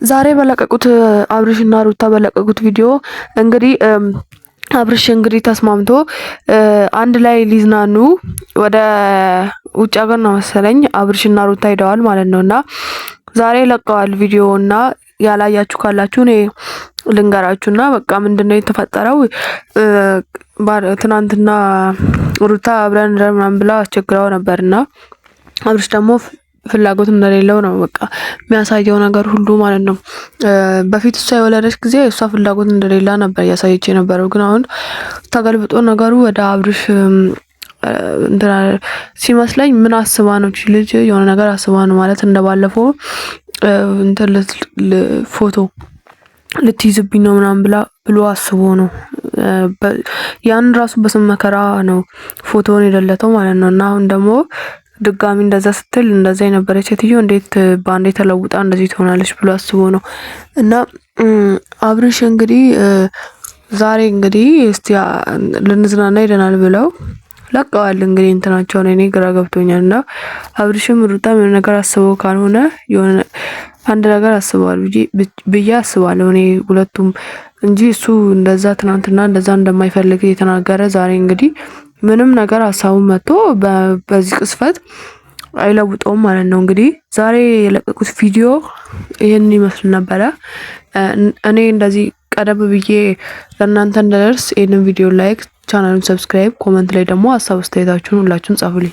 ዛሬ በለቀቁት አብርሽና ሩታ በለቀቁት ቪዲዮ እንግዲህ አብርሽ እንግዲህ ተስማምቶ አንድ ላይ ሊዝናኑ ወደ ውጭ ሀገር ነው መሰለኝ አብርሽና ሩታ ሄደዋል ማለት ነውና ዛሬ ለቀዋል ቪዲዮና ያላያችሁ ካላችሁ እኔ ልንገራችሁና በቃ ምንድነው የተፈጠረው? ትናንትና ሩታ አብረን ምናምን ብላ አስቸግራው ነበርና አብርሽ ደግሞ ፍላጎት እንደሌለው ነው በቃ የሚያሳየው ነገር ሁሉ ማለት ነው። በፊት እሷ የወለደች ጊዜ እሷ ፍላጎት እንደሌላ ነበር ያሳየች የነበረው። ግን አሁን ተገልብጦ ነገሩ ወደ አብርሽ እንትና ሲመስለኝ ምን አስባ ነው ልጅ የሆነ ነገር አስባ ነው ማለት እንደባለፈው እንትን ፎቶ ልትይዝብኝ ነው ምናምን ብሎ አስቦ ነው። ያን ራሱ በስም መከራ ነው ፎቶውን የደለተው ማለት ነው። እና አሁን ደግሞ ድጋሚ እንደዛ ስትል እንደዛ የነበረች ሴትዮ እንዴት ባንዴ ተለውጣ እንደዚህ ትሆናለች ብሎ አስቦ ነው። እና አብርሽ እንግዲህ ዛሬ እንግዲህ እስቲ ልንዝናና ሄደናል ብለው ለቀዋል። እንግዲህ እንትናቸው ነው እኔ ግራ ገብቶኛል። እና አብርሽም ሩታም የሆነ ነገር አስበው ካልሆነ የሆነ አንድ ነገር አስበዋል ብዬ አስባለሁ እኔ ሁለቱም እንጂ እሱ እንደዛ ትናንትና እንደዛ እንደማይፈልግ የተናገረ ዛሬ እንግዲህ ምንም ነገር ሀሳቡን መጥቶ በዚህ ቅስፈት አይለውጠውም ማለት ነው። እንግዲህ ዛሬ የለቀቁት ቪዲዮ ይሄን ይመስል ነበረ። እኔ እንደዚህ ቀደም ብዬ ለእናንተ እንደደርስ ይሄንን ቪዲዮ ላይክ፣ ቻናሉን ሰብስክራይብ፣ ኮመንት ላይ ደግሞ ሀሳብ አስተያየታችሁን ሁላችሁም ጻፉልኝ።